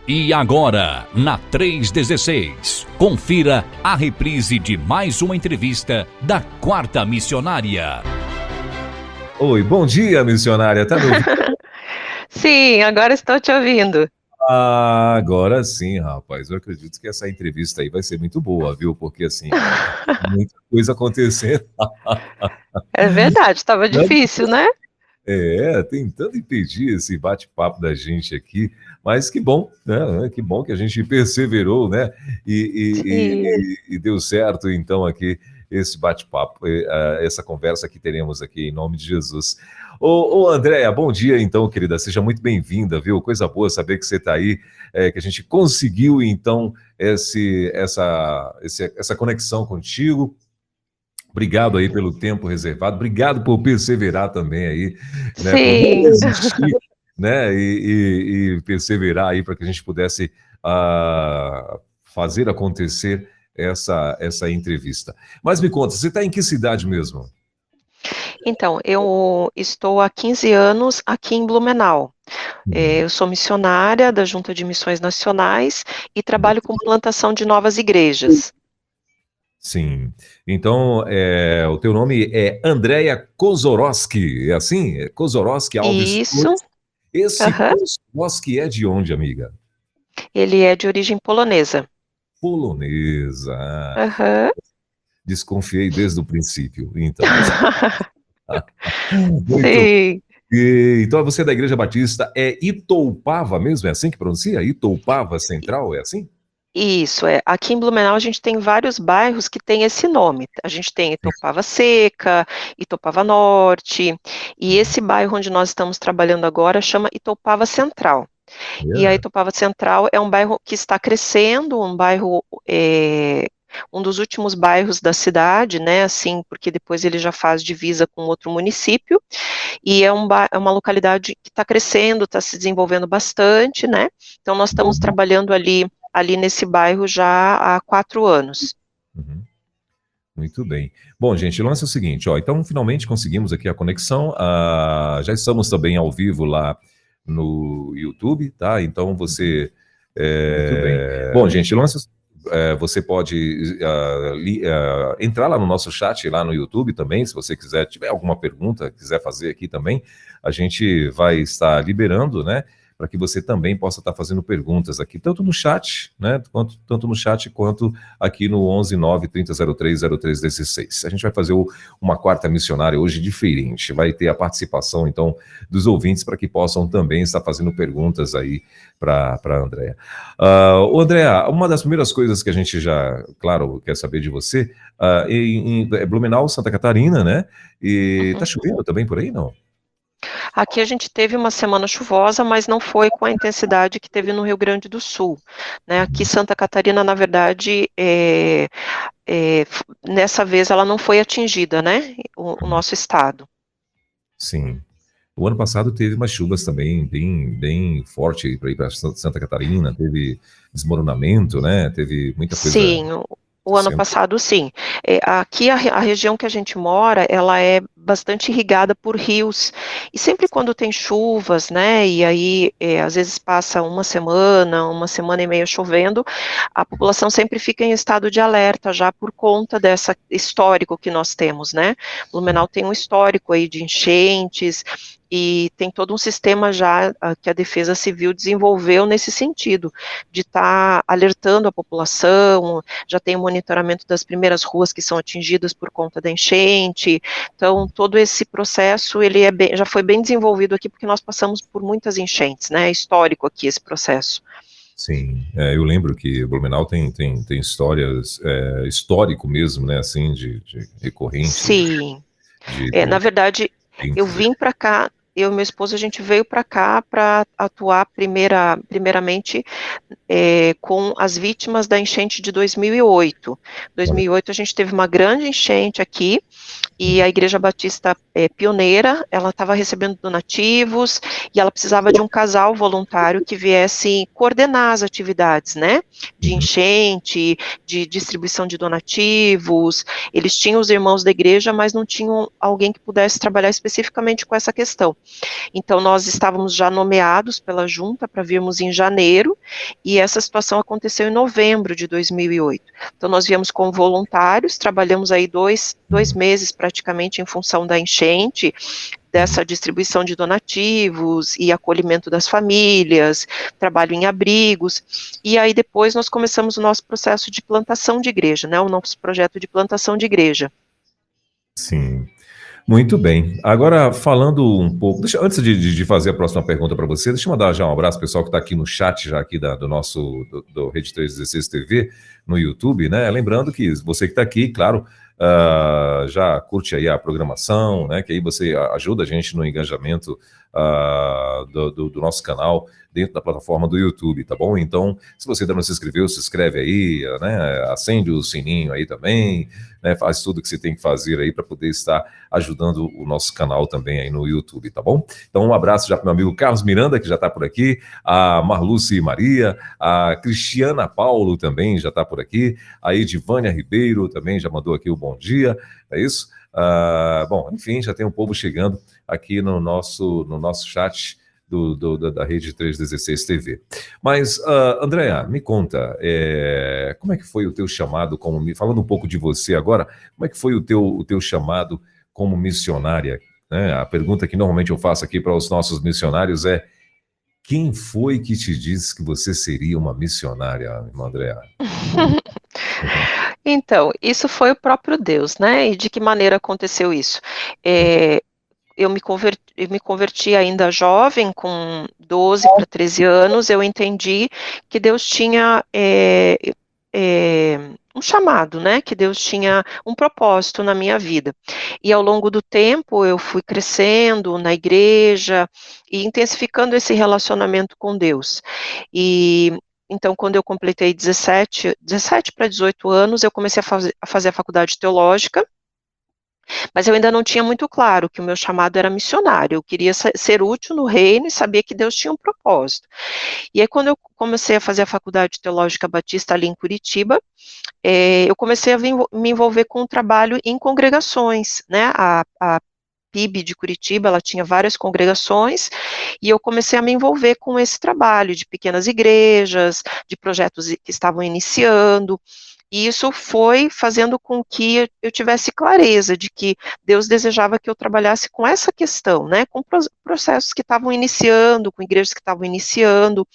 E agora, na 316, confira a reprise de mais uma entrevista da Quarta Missionária. Oi, bom dia, missionária. Tá me ouvindo? Sim, agora estou te ouvindo. Ah, agora sim, rapaz. Eu acredito que essa entrevista aí vai ser muito boa, viu? Porque, assim, muita coisa acontecendo. É verdade, estava difícil, né? Tentando impedir esse bate-papo da gente aqui, mas que bom, né? Que bom que a gente perseverou, né? Sim. E deu certo, então, aqui esse bate-papo, essa conversa que teremos aqui em nome de Jesus. Ô Andréia, bom dia, então, querida. Seja muito bem-vinda, viu? Coisa boa saber que você está aí, que a gente conseguiu, então, essa conexão contigo. Obrigado aí pelo tempo reservado, obrigado por perseverar também aí, né, por não Sim. desistir, né, e perseverar aí para que a gente pudesse fazer acontecer essa entrevista. Mas me conta, você está em que cidade mesmo? Então, eu estou há 15 anos aqui em Blumenau. Uhum. Eu sou missionária da Junta de Missões Nacionais e trabalho Muito com plantação de novas igrejas. Sim. Então, o teu nome é Andréia Kozorowski, é assim? É Kozorowski Alves Isso, Flores. Esse aham, Kozorowski é de onde, amiga? ele é de origem polonesa. Polonesa. Aham. Desconfiei desde o princípio, então. Muito. Sim. Então, você é da Igreja Batista, é Itoupava mesmo? É assim que pronuncia? Itoupava Central, é assim? Isso, é. Aqui em Blumenau a gente tem vários bairros que têm esse nome. A gente tem Itopava Seca, Itopava Norte, e esse bairro onde nós estamos trabalhando agora chama Itopava Central. E a É. Itopava Central é um bairro que está crescendo, um bairro, um dos últimos bairros da cidade, né, assim, porque depois ele já faz divisa com outro município, e é uma localidade que está crescendo, está se desenvolvendo bastante, né, então nós estamos Bom. trabalhando ali nesse bairro já há 4 anos. Uhum. Muito bem. Bom, gente, o lance é o seguinte, ó, então finalmente conseguimos aqui a conexão, já estamos também ao vivo lá no YouTube, tá? Então você, Muito bem. bom, gente, o lance você pode entrar lá no nosso chat, lá no YouTube também, se você quiser, tiver alguma pergunta, quiser fazer aqui também, a gente vai estar liberando, né? Para que você também possa estar fazendo perguntas aqui, tanto no chat, né? Tanto no chat quanto aqui no 11 9 30 03 0316. A gente vai fazer uma quarta missionária hoje diferente, vai ter a participação, então, dos ouvintes para que possam também estar fazendo perguntas aí para a Andréia. Andréia, uma das primeiras coisas que a gente já, claro, quer saber de você, em Blumenau, Santa Catarina, né? E tá Uhum. chovendo também por aí, não? Aqui a gente teve uma semana chuvosa, mas não foi com a intensidade que teve no Rio Grande do Sul, né? Aqui Santa Catarina, na verdade, nessa vez ela não foi atingida, né? O nosso estado. Sim. O ano passado teve umas chuvas também bem forte para ir para Santa Catarina, teve desmoronamento, né? Teve muita coisa Sim, o ano acontecendo. passado sim. Aqui a região que a gente mora, ela é bastante irrigada por rios, e sempre quando tem chuvas, né, e aí às vezes passa uma semana e meia chovendo, a população sempre fica em estado de alerta já por conta desse histórico que nós temos, né. Blumenau tem um histórico aí de enchentes, e tem todo um sistema já que a Defesa Civil desenvolveu nesse sentido, de estar alertando a população, já tem o monitoramento das primeiras ruas que são atingidas por conta da enchente, então todo esse processo ele já foi bem desenvolvido aqui, porque nós passamos por muitas enchentes, né, é histórico aqui esse processo. Sim, eu lembro que Blumenau tem histórias, histórico mesmo, né? Assim, de recorrente, Sim, na de verdade, eu eventos. vim para cá, eu e meu esposo, a gente veio para cá para atuar primeiramente com as vítimas da enchente de 2008. 2008 a gente teve uma grande enchente aqui, e a Igreja Batista pioneira, ela estava recebendo donativos, e ela precisava de um casal voluntário que viesse coordenar as atividades, né, de Uhum. enchente, de distribuição de donativos. Eles tinham os irmãos da igreja, mas não tinham alguém que pudesse trabalhar especificamente com essa questão. Então, nós estávamos já nomeados pela junta para virmos em janeiro, e essa situação aconteceu em novembro de 2008. Então, nós viemos como voluntários, trabalhamos aí dois meses praticamente em função da enchente, dessa distribuição de donativos e acolhimento das famílias, trabalho em abrigos, e aí depois nós começamos o nosso processo de plantação de igreja, né, o nosso projeto de plantação de igreja. Sim. Muito bem. Agora, falando um pouco, antes de fazer a próxima pergunta para você, deixa eu mandar já um abraço pessoal que está aqui no chat já aqui do nosso do Rede 316 TV no YouTube, né? Lembrando que você que está aqui, claro, já curte aí a programação, né? Que aí você ajuda a gente no engajamento do nosso canal dentro da plataforma do YouTube, tá bom? Então, se você ainda não se inscreveu, se inscreve aí, né? Acende o sininho aí também, né? Faz tudo que você tem que fazer aí para poder estar ajudando o nosso canal também aí no YouTube, tá bom? Então, um abraço já para o meu amigo Carlos Miranda, que já está por aqui, a Marluce Maria, a Cristiana Paulo também já está por aqui, a Edivânia Ribeiro também já mandou aqui o bom dia, é isso? Bom, enfim, já tem um povo chegando aqui no nosso chat da Rede 316 TV. Mas, Andréa, me conta, como é que foi o teu chamado falando um pouco de você agora, como é que foi o teu chamado como missionária? Né? A pergunta que normalmente eu faço aqui para os nossos missionários é: quem foi que te disse que você seria uma missionária, irmã Andréa? Então, isso foi o próprio Deus, né? E de que maneira aconteceu isso? Eu me converti ainda jovem, com 12 para 13 anos, eu entendi que Deus tinha um chamado, né? Que Deus tinha um propósito na minha vida. E ao longo do tempo eu fui crescendo na igreja e intensificando esse relacionamento com Deus. E então, quando eu completei 17 para 18 anos, eu comecei a fazer a faculdade teológica, mas eu ainda não tinha muito claro que o meu chamado era missionário. Eu queria ser útil no reino e sabia que Deus tinha um propósito. E aí, quando eu comecei a fazer a faculdade teológica batista ali em Curitiba, eu comecei a me envolver com o trabalho em congregações, né? A PIB de Curitiba, ela tinha várias congregações, e eu comecei a me envolver com esse trabalho de pequenas igrejas, de projetos que estavam iniciando, e isso foi fazendo com que eu tivesse clareza de que Deus desejava que eu trabalhasse com essa questão, né, com processos que estavam iniciando, com igrejas que estavam iniciando.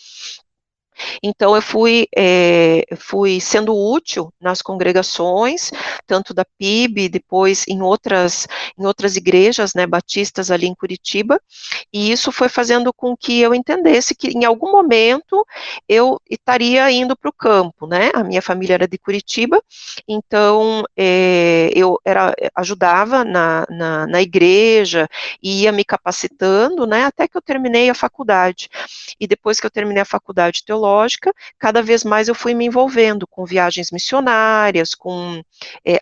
Então, eu fui sendo útil nas congregações, tanto da PIB, depois em outras igrejas, né, batistas ali em Curitiba, e isso foi fazendo com que eu entendesse que em algum momento eu estaria indo para o campo, né, a minha família era de Curitiba, então eu ajudava na igreja, e ia me capacitando, né, até que eu terminei a faculdade. E depois que eu terminei a faculdade teológica, cada vez mais eu fui me envolvendo com viagens missionárias, com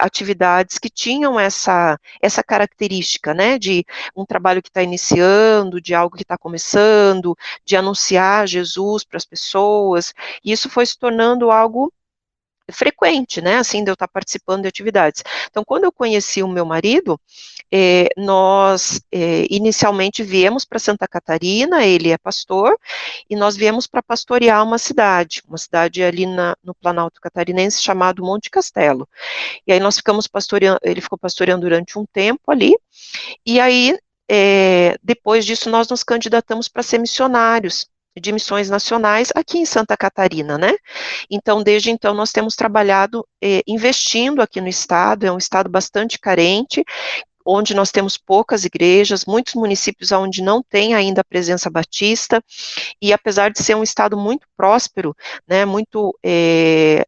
atividades que tinham essa característica, né, de um trabalho que está iniciando, de algo que está começando, de anunciar Jesus para as pessoas, e isso foi se tornando algo frequente, né, assim, de eu estar participando de atividades. Então, quando eu conheci o meu marido, nós inicialmente viemos para Santa Catarina, ele é pastor, e nós viemos para pastorear uma cidade ali no Planalto Catarinense, chamado Monte Castelo. E aí nós ficamos pastoreando, ele ficou pastoreando durante um tempo ali, e aí, depois disso, nós nos candidatamos para ser missionários de missões nacionais aqui em Santa Catarina, né? Então, desde então, nós temos trabalhado investindo aqui no estado, é um estado bastante carente, onde nós temos poucas igrejas, muitos municípios onde não tem ainda a presença batista, e apesar de ser um estado muito próspero, né, muito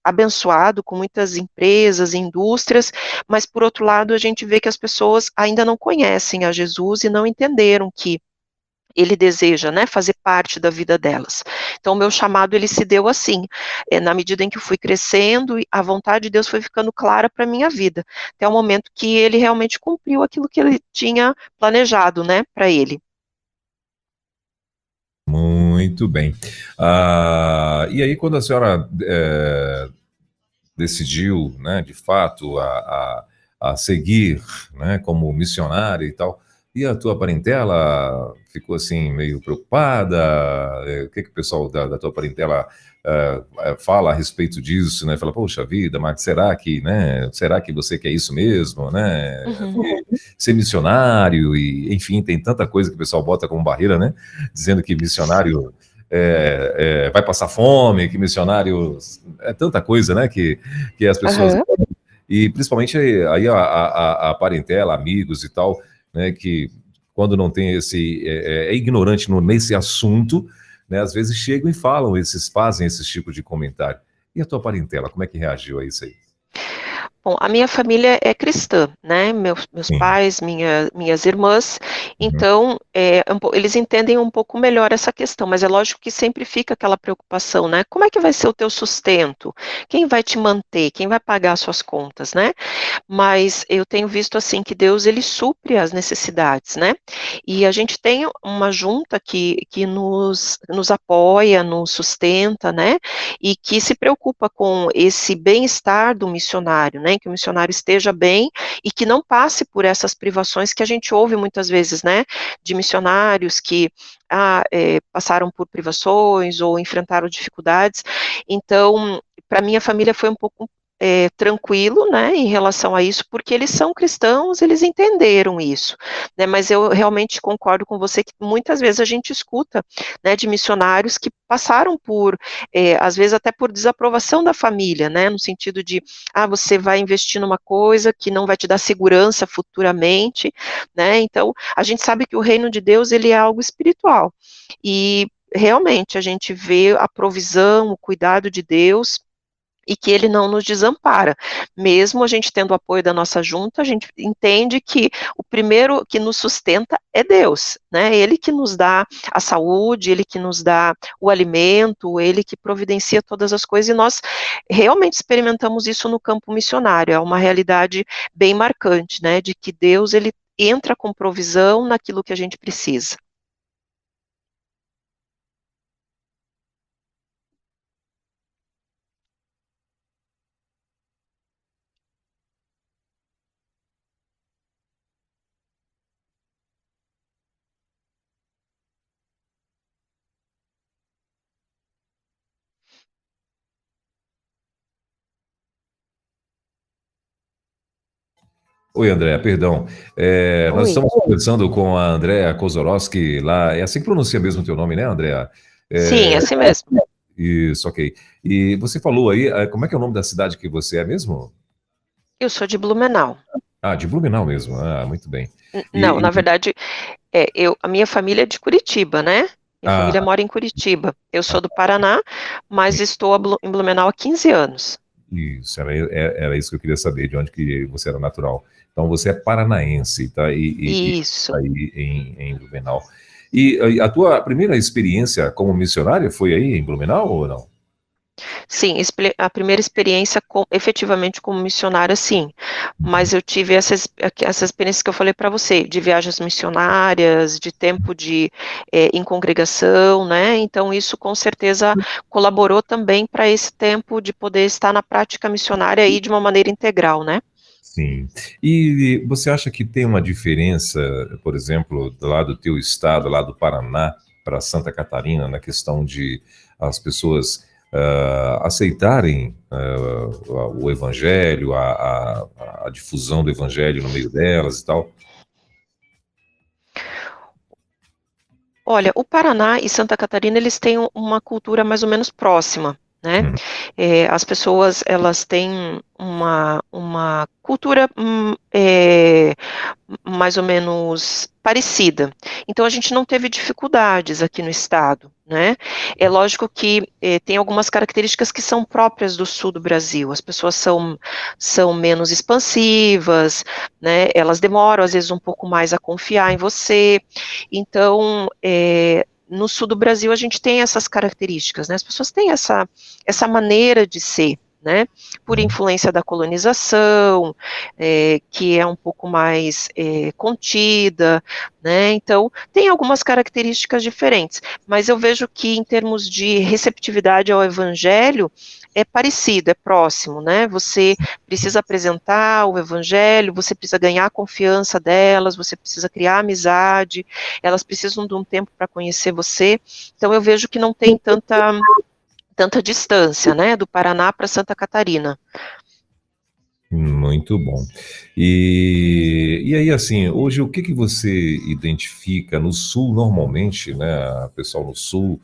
abençoado, com muitas empresas, indústrias, mas por outro lado a gente vê que as pessoas ainda não conhecem a Jesus e não entenderam que ele deseja, né, fazer parte da vida delas. Então, o meu chamado, ele se deu assim, na medida em que eu fui crescendo, e a vontade de Deus foi ficando clara para a minha vida, até o momento que ele realmente cumpriu aquilo que ele tinha planejado, né, para ele. Muito bem. E aí, quando a senhora decidiu, né, de fato, a seguir, né, como missionária e tal, e a tua parentela ficou assim meio preocupada? O que que o pessoal da tua parentela fala a respeito disso, né? Fala, poxa vida, mas será que, né? Será que você quer isso mesmo, né? Uhum. Ser missionário e, enfim, tem tanta coisa que o pessoal bota como barreira, né? Dizendo que missionário vai passar fome, que missionário é tanta coisa, né? Que as pessoas Aham. e principalmente aí a parentela, amigos e tal, né, que quando não tem é ignorante nesse assunto, né, às vezes chegam e falam fazem esse tipo de comentário. E a tua parentela, como é que reagiu a isso aí? Bom, a minha família é cristã, né, meus Sim. pais, minhas irmãs, Uhum. então, eles entendem um pouco melhor essa questão, mas é lógico que sempre fica aquela preocupação, né, como é que vai ser o teu sustento? Quem vai te manter? Quem vai pagar as suas contas, né? Mas eu tenho visto, assim, que Deus, ele supre as necessidades, né, e a gente tem uma junta que nos apoia, nos sustenta, né, e que se preocupa com esse bem-estar do missionário, né, que o missionário esteja bem e que não passe por essas privações que a gente ouve muitas vezes, né, de missionários que, passaram por privações ou enfrentaram dificuldades. Então, para minha família foi um pouco tranquilo, né, em relação a isso, porque eles são cristãos, eles entenderam isso, né, mas eu realmente concordo com você que muitas vezes a gente escuta, né, de missionários que passaram por, às vezes até por desaprovação da família, né, no sentido de, você vai investir numa coisa que não vai te dar segurança futuramente, né, então a gente sabe que o reino de Deus, ele é algo espiritual, e realmente a gente vê a provisão, o cuidado de Deus, e que ele não nos desampara. Mesmo a gente tendo o apoio da nossa junta, a gente entende que o primeiro que nos sustenta é Deus, né? Ele que nos dá a saúde, ele que nos dá o alimento, ele que providencia todas as coisas, e nós realmente experimentamos isso no campo missionário. É uma realidade bem marcante, né? De que Deus, ele entra com provisão naquilo que a gente precisa. Oi, André, perdão. Nós Oi. estamos conversando com a Andréa Kozorowski lá. É assim que pronuncia mesmo o teu nome, né, Andréa? Sim, é É, assim mesmo. isso, ok. E você falou aí, como é que é o nome da cidade que você é mesmo? Eu sou de Blumenau. Ah, de Blumenau mesmo. Ah, muito bem. Não, E, na verdade, a minha família é de Curitiba, né? Minha ah, família mora em Curitiba. Eu ah, sou do Paraná, mas sim. estou em Blumenau há 15 anos. Isso, era isso que eu queria saber, de onde que você era natural. Então, você é paranaense, tá? E Isso. aí em Blumenau. E a tua primeira experiência como missionária foi aí em Blumenau ou não? Sim, a primeira experiência efetivamente como missionária, sim. Mas eu tive essa experiência que eu falei para você, de viagens missionárias, de tempo em congregação, né? Então, isso com certeza colaborou também para esse tempo de poder estar na prática missionária aí de uma maneira integral, né? Sim. E você acha que tem uma diferença, por exemplo, lá do teu estado, lá do Paraná, para Santa Catarina, na questão de as pessoas aceitarem o evangelho, a difusão do evangelho no meio delas e tal? Olha, o Paraná e Santa Catarina, eles têm uma cultura mais ou menos próxima, né? As pessoas, elas têm uma cultura mais ou menos parecida. Então, a gente não teve dificuldades aqui no estado, né? É lógico que tem algumas características que são próprias do sul do Brasil. As pessoas são menos expansivas, né? Elas demoram, às vezes, um pouco mais a confiar em você. Então, no sul do Brasil, a gente tem essas características, né? As pessoas têm essa maneira de ser, né? Por influência da colonização, que é um pouco mais contida, né? Então, tem algumas características diferentes, mas eu vejo que, em termos de receptividade ao evangelho, é parecido, é próximo, né? Você precisa apresentar o evangelho, você precisa ganhar a confiança delas, você precisa criar amizade, elas precisam de um tempo para conhecer você. Então, eu vejo que não tem tanta distância, né, do Paraná para Santa Catarina. Muito bom. E aí, assim, hoje o que você identifica no Sul, normalmente, né, o pessoal no Sul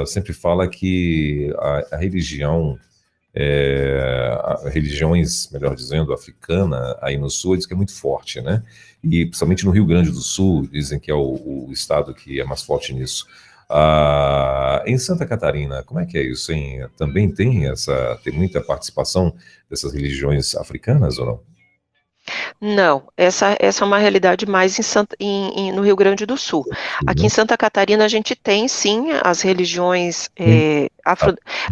sempre fala que a religião, religiões, melhor dizendo, africana, aí no Sul, diz que é muito forte, né? E principalmente no Rio Grande do Sul, dizem que é o estado que é mais forte nisso. Em Santa Catarina, como é que é isso, hein? Também tem muita participação dessas religiões africanas ou não? Não, essa é uma realidade mais no Rio Grande do Sul. Aqui em Santa Catarina a gente tem, sim, as religiões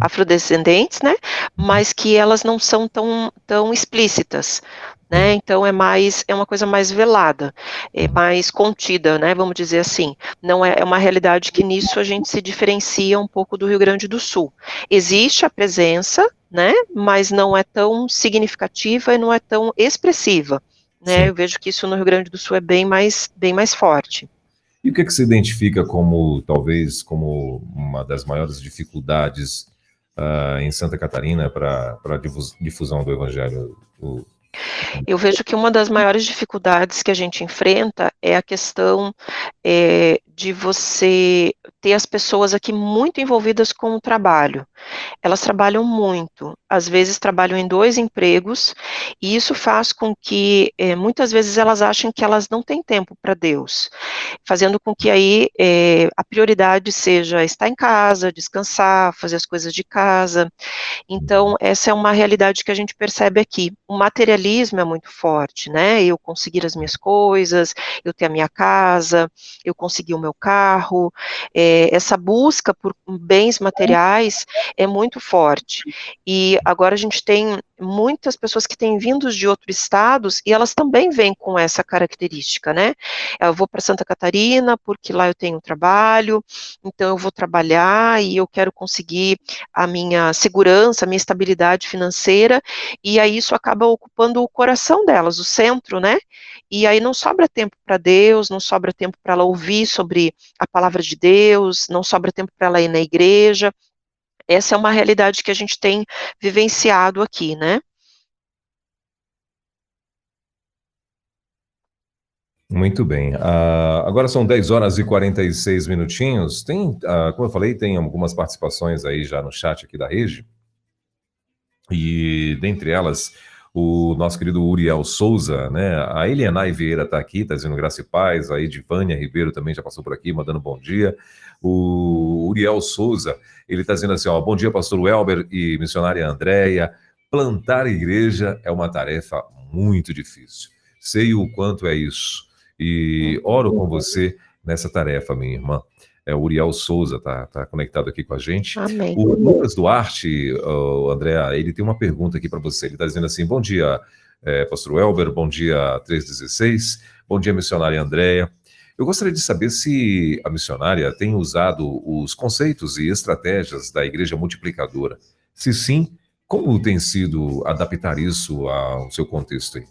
afrodescendentes, né, mas que elas não são tão explícitas, né, então é uma coisa mais velada, mais contida, né, vamos dizer assim. Não é uma realidade que nisso a gente se diferencia um pouco do Rio Grande do Sul. Existe a presença, né, mas não é tão significativa e não é tão expressiva, né? Eu vejo que isso no Rio Grande do Sul é bem mais forte. E o que você identifica como, talvez, como uma das maiores dificuldades em Santa Catarina para a difusão do Evangelho? Eu vejo que uma das maiores dificuldades que a gente enfrenta é a questão de você ter as pessoas aqui muito envolvidas com o trabalho. Elas trabalham muito, às vezes trabalham em 2 empregos, e isso faz com que muitas vezes elas achem que elas não têm tempo para Deus, fazendo com que aí a prioridade seja estar em casa, descansar, fazer as coisas de casa. Então, essa é uma realidade que a gente percebe aqui. O materialismo é muito forte, né? Eu conseguir as minhas coisas, eu ter a minha casa, eu conseguir o meu carro, essa busca por bens materiais é muito forte. E agora a gente tem muitas pessoas que têm vindos de outros estados e elas também vêm com essa característica, né? Eu vou para Santa Catarina porque lá eu tenho trabalho, então eu vou trabalhar e eu quero conseguir a minha segurança, a minha estabilidade financeira, e aí isso acaba ocupando o coração delas, o centro, né? E aí não sobra tempo para Deus, não sobra tempo para ela ouvir sobre a palavra de Deus, não sobra tempo para ela ir na igreja. Essa é uma realidade que a gente tem vivenciado aqui, né? Muito bem. Agora são 10 horas e 46 minutinhos. Como eu falei, tem algumas participações aí já no chat aqui da Rede. E dentre elas, o nosso querido Uriel Souza, né? A Elianai Vieira está aqui, está dizendo graça e paz. A Edivânia Ribeiro também já passou por aqui, mandando bom dia. O Uriel Souza, ele está dizendo assim, ó, bom dia, pastor Welber e missionária Andréia. Plantar igreja é uma tarefa muito difícil. Sei o quanto é isso. E oro com você nessa tarefa, minha irmã. O Uriel Souza tá conectado aqui com a gente. Amém. O Lucas Duarte, André, ele tem uma pergunta aqui para você. Ele está dizendo assim, bom dia, pastor Welber, bom dia 316, bom dia, missionária Andréia. Eu gostaria de saber se a missionária tem usado os conceitos e estratégias da igreja multiplicadora. Se sim, como tem sido adaptar isso ao seu contexto aí?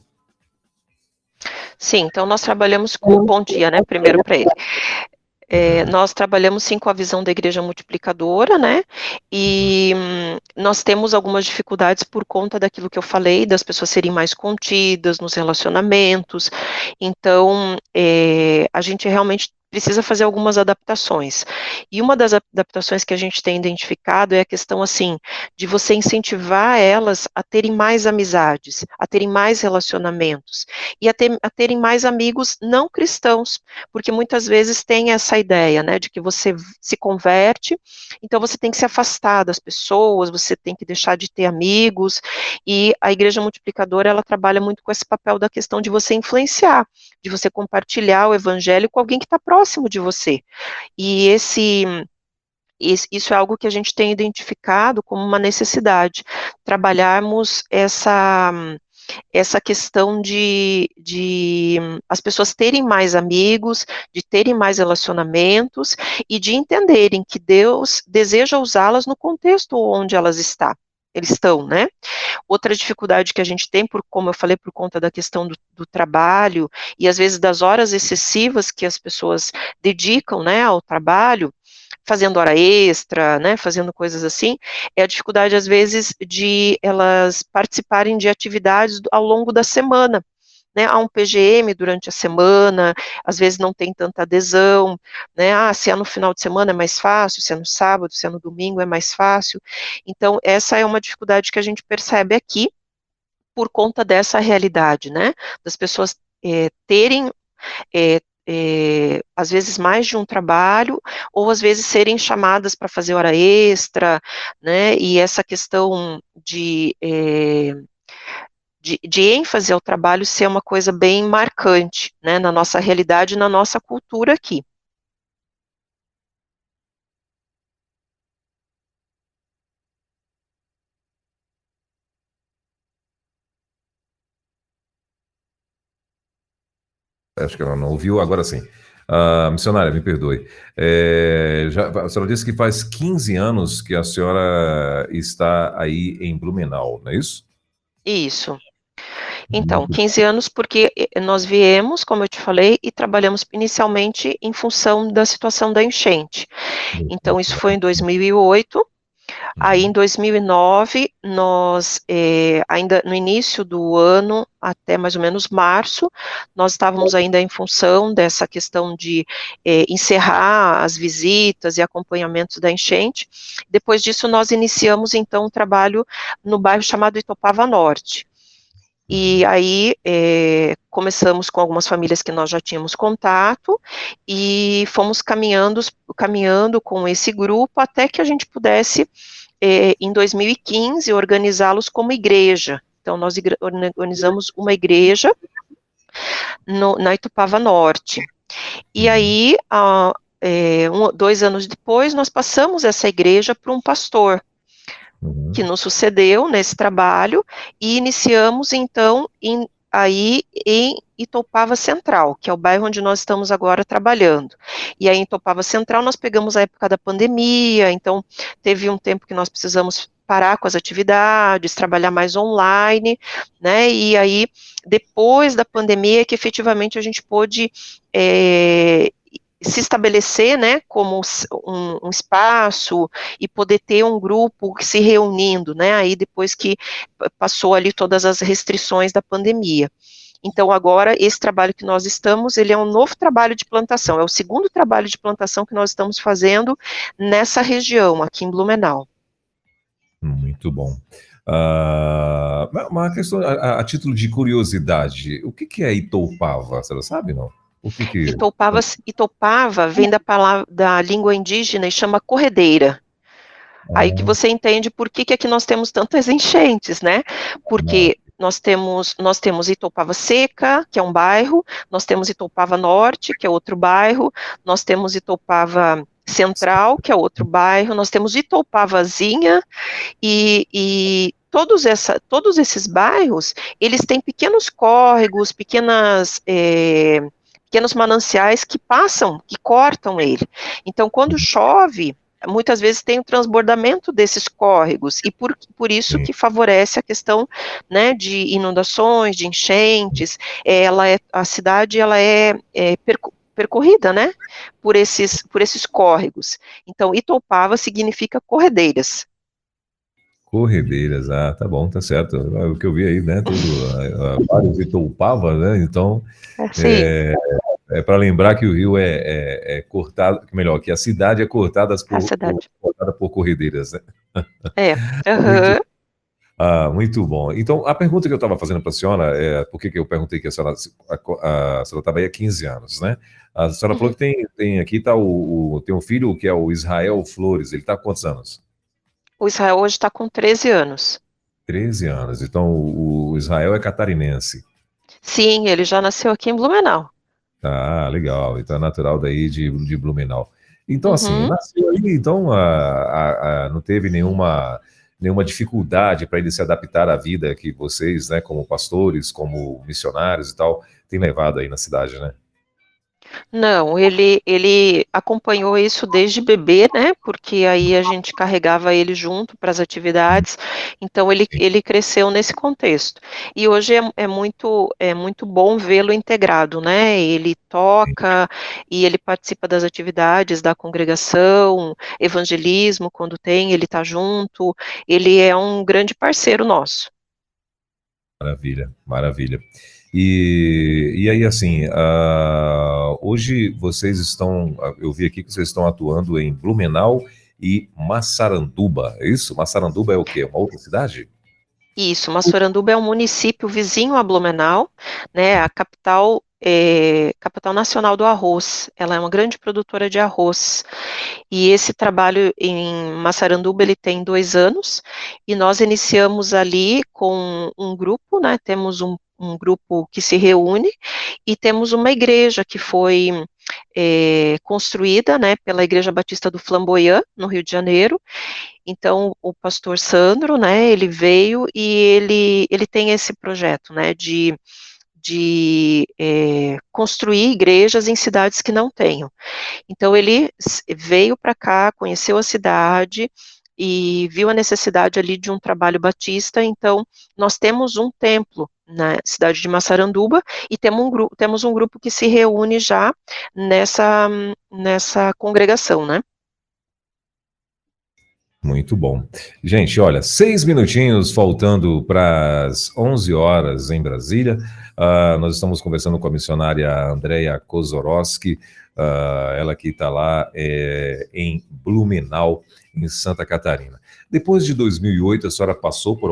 Sim, então nós trabalhamos com bom dia, né? Primeiro para ele. Nós trabalhamos sim com a visão da igreja multiplicadora, né? E nós temos algumas dificuldades por conta daquilo que eu falei, das pessoas serem mais contidas nos relacionamentos. Então, a gente realmente precisa fazer algumas adaptações. E uma das adaptações que a gente tem identificado é a questão, assim, de você incentivar elas a terem mais amizades, a terem mais relacionamentos, e a terem mais amigos não cristãos, porque muitas vezes tem essa ideia, né, de que você se converte, então você tem que se afastar das pessoas, você tem que deixar de ter amigos, e a Igreja Multiplicadora, ela trabalha muito com esse papel da questão de você influenciar, de você compartilhar o evangelho com alguém que está próximo de você. E isso é algo que a gente tem identificado como uma necessidade, trabalharmos essa questão de as pessoas terem mais amigos, de terem mais relacionamentos e de entenderem que Deus deseja usá-las no contexto onde eles estão, né? Outra dificuldade que a gente tem, como eu falei, por conta da questão do trabalho e às vezes das horas excessivas que as pessoas dedicam, né, ao trabalho, fazendo hora extra, né, fazendo coisas assim, é a dificuldade, às vezes, de elas participarem de atividades ao longo da semana, né, há um PGM durante a semana, às vezes não tem tanta adesão, né, se é no final de semana é mais fácil, se é no sábado, se é no domingo é mais fácil, então essa é uma dificuldade que a gente percebe aqui, por conta dessa realidade, né, das pessoas terem às vezes mais de um trabalho, ou às vezes serem chamadas para fazer hora extra, né, e essa questão de ênfase ao trabalho ser uma coisa bem marcante, né, na nossa realidade e na nossa cultura aqui. Acho que ela não ouviu, agora sim. Missionária, me perdoe. A senhora disse que faz 15 anos que a senhora está aí em Blumenau, não é isso? Isso. Então, 15 anos porque nós viemos, como eu te falei, e trabalhamos inicialmente em função da situação da enchente. Então, isso foi em 2008. Aí, em 2009, nós, ainda no início do ano, até mais ou menos março, nós estávamos ainda em função dessa questão de encerrar as visitas e acompanhamentos da enchente. Depois disso, nós iniciamos, então, um trabalho no bairro chamado Itopava Norte. E aí, começamos com algumas famílias que nós já tínhamos contato, e fomos caminhando com esse grupo até que a gente pudesse, em 2015, organizá-los como igreja. Então, nós organizamos uma igreja na Itupava Norte. E aí, 2 anos depois, nós passamos essa igreja para um pastor, que nos sucedeu nesse trabalho, e iniciamos, então, aí em Itopava Central, que é o bairro onde nós estamos agora trabalhando. E aí em Itopava Central nós pegamos a época da pandemia, então teve um tempo que nós precisamos parar com as atividades, trabalhar mais online, né, e aí depois da pandemia que efetivamente a gente pôde se estabelecer, né, como um espaço e poder ter um grupo se reunindo, né, aí depois que passou ali todas as restrições da pandemia. Então, agora, esse trabalho que nós estamos, ele é um novo trabalho de plantação, é o segundo trabalho de plantação que nós estamos fazendo nessa região, aqui em Blumenau. Muito bom. Uma questão, a título de curiosidade, o que é Itoupava? Você sabe, não? O que que... Itopava vem da língua indígena e chama corredeira. Aí que você entende por que aqui nós temos tantas enchentes, né? Porque nós temos Itopava Seca, que é um bairro, nós temos Itopava Norte, que é outro bairro, nós temos Itopava Central, que é outro bairro, nós temos Itopavazinha, e todos esses bairros, eles têm pequenos córregos, pequenos mananciais que cortam ele. Então, quando chove, muitas vezes tem o transbordamento desses córregos, e por isso que favorece a questão, né, de inundações, de enchentes. A cidade ela é percorrida, né, por esses córregos. Então, Itoupava significa corredeiras. Corredeiras, tá bom, tá certo. O que eu vi aí, né, vários Itoupava, né, então... Sim. É para lembrar que o rio é cortado, melhor, que a cidade é A cidade. cortada por corredeiras, né? É. Muito, Aham. muito bom. Então, a pergunta que eu estava fazendo para a senhora é, por que que eu perguntei que a senhora estava aí há 15 anos, né? A senhora falou Uhum. que tem aqui tá tem um filho que é o Israel Flores, ele está com quantos anos? O Israel hoje está com 13 anos. 13 anos. Então, o Israel é catarinense. Sim, ele já nasceu aqui em Blumenau. Ah, legal. Então é natural daí de Blumenau. Então, assim, Uhum. nasceu ali, então não teve nenhuma dificuldade para ele se adaptar à vida que vocês, né, como pastores, como missionários e tal, têm levado aí na cidade, né? Não, ele acompanhou isso desde bebê, né, porque aí a gente carregava ele junto para as atividades, então Sim, ele cresceu nesse contexto. E hoje é muito bom vê-lo integrado, né, ele sim. toca e ele participa das atividades da congregação, evangelismo quando tem, ele está junto, ele é um grande parceiro nosso. Maravilha, maravilha. E aí, assim, hoje vocês estão, eu vi aqui que vocês estão atuando em Blumenau e Massaranduba, é isso? Massaranduba é o quê? Uma outra cidade? Isso, Massaranduba é um município vizinho a Blumenau, né, a capital, capital nacional do arroz. Ela é uma grande produtora de arroz. E esse trabalho em Massaranduba, ele tem 2 anos, e nós iniciamos ali com um grupo, né, temos um grupo que se reúne, e temos uma igreja que foi construída, né, pela Igreja Batista do Flamboyant, no Rio de Janeiro. Então, o pastor Sandro, né, ele veio e ele tem esse projeto, né, de construir igrejas em cidades que não tenham. Então, ele veio para cá, conheceu a cidade e viu a necessidade ali de um trabalho batista. Então, nós temos um templo na cidade de Massaranduba e temos um grupo que se reúne já nessa congregação, né? Muito bom. Gente, olha, 6 minutinhos faltando para as 11 horas em Brasília. Nós estamos conversando com a missionária Andréia Kozorowski, ela que está lá em Blumenau, em Santa Catarina. Depois de 2008, a senhora passou por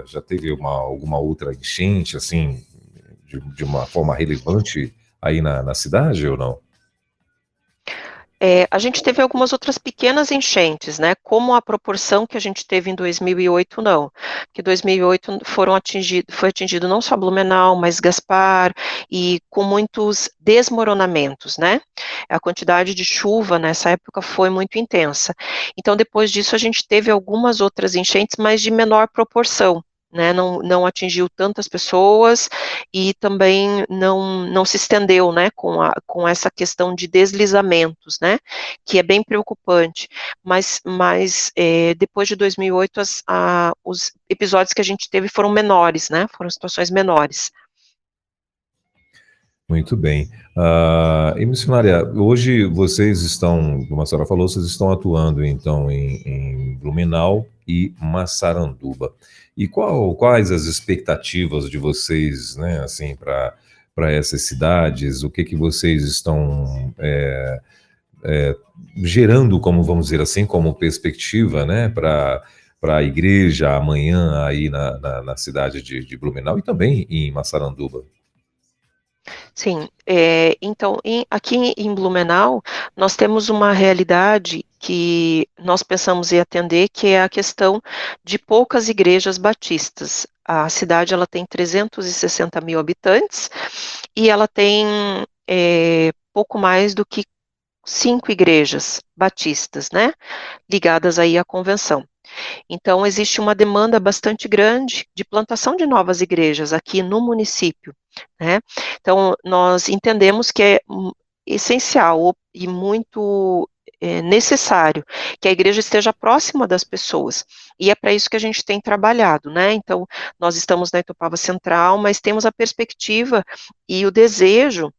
já teve alguma outra enchente, assim, de uma forma relevante aí na cidade ou não? A gente teve algumas outras pequenas enchentes, né, como a proporção que a gente teve em 2008, não, porque 2008 foi atingido não só Blumenau, mas Gaspar, e com muitos desmoronamentos, né, a quantidade de chuva nessa época foi muito intensa. Então, depois disso, a gente teve algumas outras enchentes, mas de menor proporção, né, não atingiu tantas pessoas e também não se estendeu, né, com essa questão de deslizamentos, né, que é bem preocupante, mas depois de 2008 os episódios que a gente teve foram menores, né, foram situações menores. Muito bem. E missionária, hoje vocês estão, como a senhora falou, vocês estão atuando então em Blumenau e Massaranduba. E quais as expectativas de vocês, né, assim, para essas cidades? O que que vocês estão gerando, como vamos dizer assim, como perspectiva, né, para a igreja amanhã aí na cidade de Blumenau e também em Massaranduba? Sim, então, aqui em Blumenau, nós temos uma realidade que nós pensamos em atender, que é a questão de poucas igrejas batistas. A cidade ela tem 360 mil habitantes e ela tem pouco mais do que 5 igrejas batistas, né, ligadas aí à convenção. Então, existe uma demanda bastante grande de plantação de novas igrejas aqui no município, né? Então, nós entendemos que é essencial e muito necessário que a igreja esteja próxima das pessoas, e é para isso que a gente tem trabalhado, né? Então, nós estamos na Itupava Central, mas temos a perspectiva e o desejo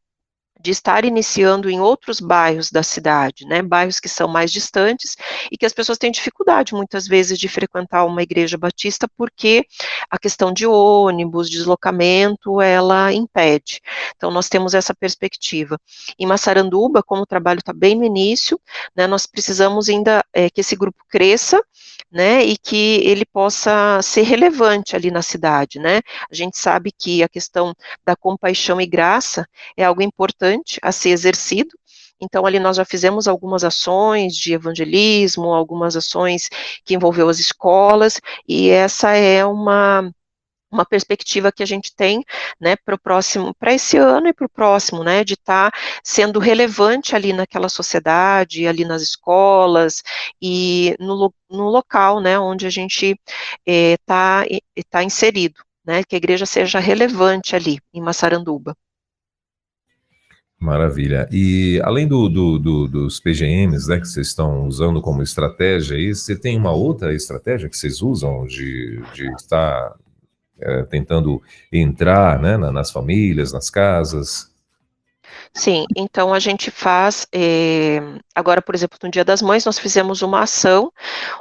de estar iniciando em outros bairros da cidade, né, bairros que são mais distantes e que as pessoas têm dificuldade muitas vezes de frequentar uma igreja batista porque a questão de ônibus, deslocamento, ela impede. Então nós temos essa perspectiva. Em Massaranduba, como o trabalho está bem no início, né, nós precisamos ainda que esse grupo cresça, né, e que ele possa ser relevante ali na cidade, né. A gente sabe que a questão da compaixão e graça é algo importante a ser exercido, então ali nós já fizemos algumas ações de evangelismo, algumas ações que envolveu as escolas, e essa é uma perspectiva que a gente tem, né, para o próximo, para esse ano e para o próximo, né, de estar sendo relevante ali naquela sociedade, ali nas escolas e no local, né, onde a gente está inserido, né, que a igreja seja relevante ali em Massaranduba. Maravilha. E além dos PGMs, né, que vocês estão usando como estratégia, aí, você tem uma outra estratégia que vocês usam de estar tentando entrar, né, nas famílias, nas casas? Sim, então a gente faz, agora, por exemplo, no Dia das Mães, nós fizemos uma ação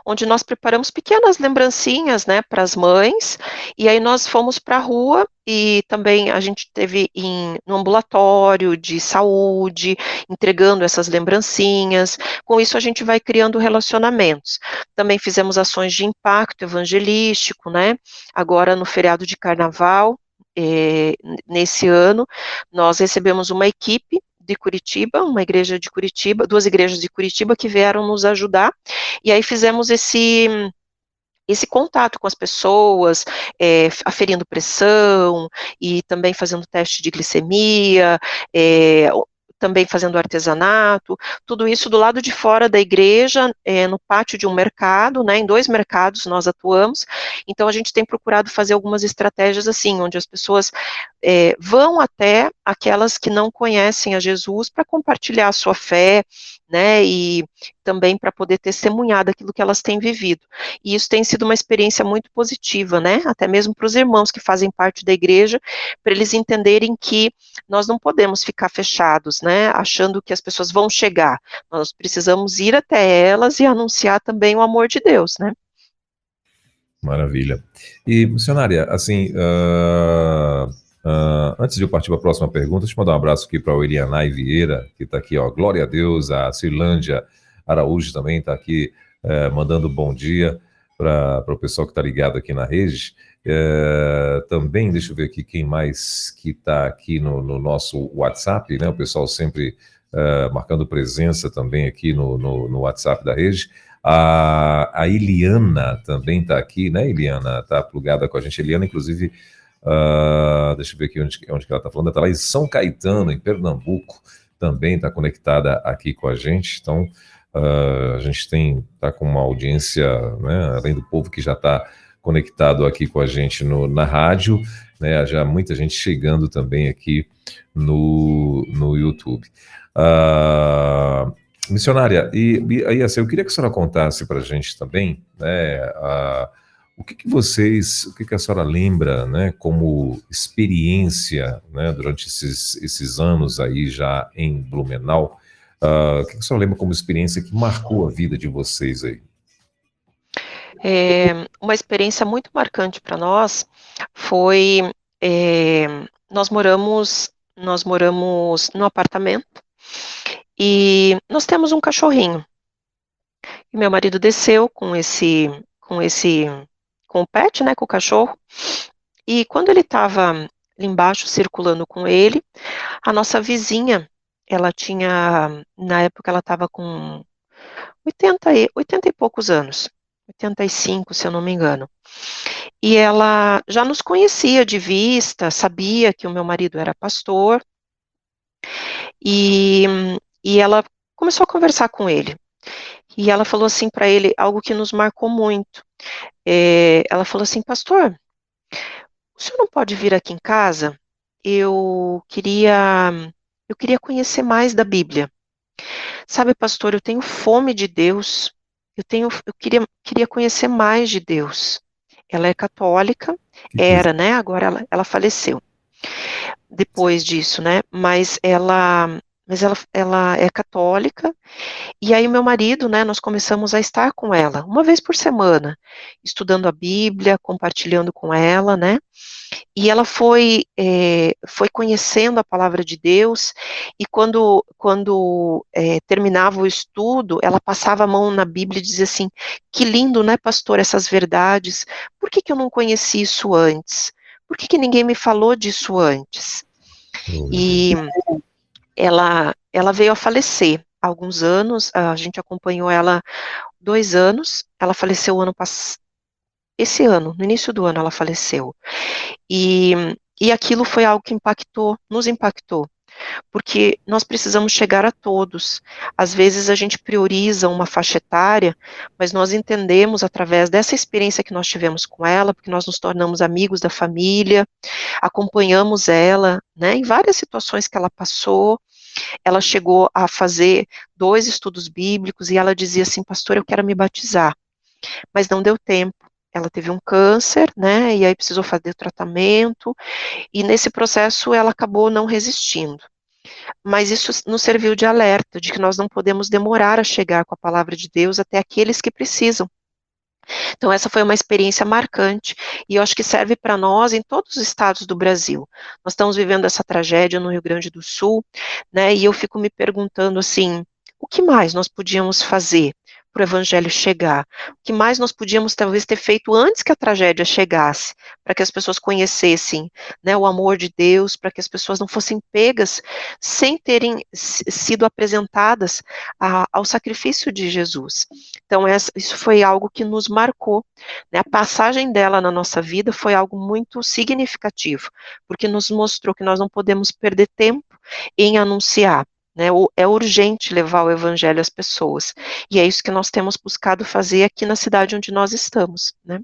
onde nós preparamos pequenas lembrancinhas, né, para as mães, e aí nós fomos para a rua e também a gente teve no ambulatório de saúde, entregando essas lembrancinhas. Com isso a gente vai criando relacionamentos. Também fizemos ações de impacto evangelístico, né, agora no feriado de carnaval, nesse ano, nós recebemos uma equipe de Curitiba, uma igreja de Curitiba, duas igrejas de Curitiba que vieram nos ajudar, e aí fizemos esse contato com as pessoas, aferindo pressão e também fazendo teste de glicemia, também fazendo artesanato, tudo isso do lado de fora da igreja, no pátio de um mercado, né, em 2 mercados nós atuamos, então a gente tem procurado fazer algumas estratégias assim, onde as pessoas vão até aquelas que não conhecem a Jesus para compartilhar a sua fé, né, e também para poder testemunhar daquilo que elas têm vivido. E isso tem sido uma experiência muito positiva, né, até mesmo para os irmãos que fazem parte da igreja, para eles entenderem que nós não podemos ficar fechados, né, achando que as pessoas vão chegar. Nós precisamos ir até elas e anunciar também o amor de Deus, né. Maravilha. E, missionária, assim, antes de eu partir para a próxima pergunta, deixa eu mandar um abraço aqui para o Elianai Vieira, que está aqui, ó, glória a Deus, a Cirlândia Araújo também está aqui, mandando bom dia para o pessoal que está ligado aqui na rede. Também, deixa eu ver aqui quem mais que está aqui no nosso WhatsApp, né? O pessoal sempre marcando presença também aqui no WhatsApp da rede. A Eliana também está aqui, né, Eliana? Está plugada com a gente. Eliana, inclusive, deixa eu ver aqui onde que ela está falando. Ela está lá em São Caetano, em Pernambuco, também está conectada aqui com a gente. Então, a gente está com uma audiência, né, além do povo que já está conectado aqui com a gente na rádio, né, já muita gente chegando também aqui no YouTube. Missionária, e aí, assim, eu queria que a senhora contasse para a gente também, né, o que a senhora lembra, né, como experiência, né, durante esses anos aí já em Blumenau, o que a senhora lembra como experiência que marcou a vida de vocês aí? Uma experiência muito marcante para nós foi, nós moramos num apartamento e nós temos um cachorrinho. E meu marido desceu com o pet, né, com o cachorro, e quando ele estava ali embaixo circulando com ele, a nossa vizinha, na época ela estava com 80 e poucos anos, 85, se eu não me engano. E ela já nos conhecia de vista, sabia que o meu marido era pastor, e, e ela começou a conversar com ele. E ela falou assim para ele, algo que nos marcou muito. Ela falou assim, pastor, o senhor não pode vir aqui em casa? Eu queria, eu queria conhecer mais da Bíblia. Sabe, pastor, eu tenho fome de Deus. Eu queria conhecer mais de Deus. Ela é católica, Que coisa. era, né? Agora ela faleceu. depois disso, né? Mas ela é católica, e aí meu marido, né, nós começamos a estar com ela, uma vez por semana, estudando a Bíblia, compartilhando com ela, né? E ela foi conhecendo a palavra de Deus, e quando terminava o estudo, ela passava a mão na Bíblia e dizia assim: que lindo, né, pastor, essas verdades, por que que eu não conheci isso antes? Por que que ninguém me falou disso antes? Oh, meu Deus. E ela veio a falecer há alguns anos, a gente acompanhou ela 2 anos, ela faleceu esse ano, no início do ano ela faleceu. E, e aquilo foi algo que nos impactou, porque nós precisamos chegar a todos. Às vezes a gente prioriza uma faixa etária, mas nós entendemos através dessa experiência que nós tivemos com ela, porque nós nos tornamos amigos da família, acompanhamos ela, né, em várias situações que ela passou. Ela chegou a fazer 2 estudos bíblicos e ela dizia assim: pastor, eu quero me batizar, mas não deu tempo. Ela teve um câncer, né, e aí precisou fazer o tratamento, e nesse processo ela acabou não resistindo. Mas isso nos serviu de alerta, de que nós não podemos demorar a chegar com a palavra de Deus até aqueles que precisam. Então essa foi uma experiência marcante, e eu acho que serve para nós em todos os estados do Brasil. Nós estamos vivendo essa tragédia no Rio Grande do Sul, né, e eu fico me perguntando assim, o que mais nós podíamos fazer para o evangelho chegar? O que mais nós podíamos talvez ter feito antes que a tragédia chegasse, para que as pessoas conhecessem, né, o amor de Deus, para que as pessoas não fossem pegas sem terem sido apresentadas ao sacrifício de Jesus. Então isso foi algo que nos marcou, né? A passagem dela na nossa vida foi algo muito significativo, porque nos mostrou que nós não podemos perder tempo em anunciar, né? É urgente levar o evangelho às pessoas, e é isso que nós temos buscado fazer aqui na cidade onde nós estamos, né?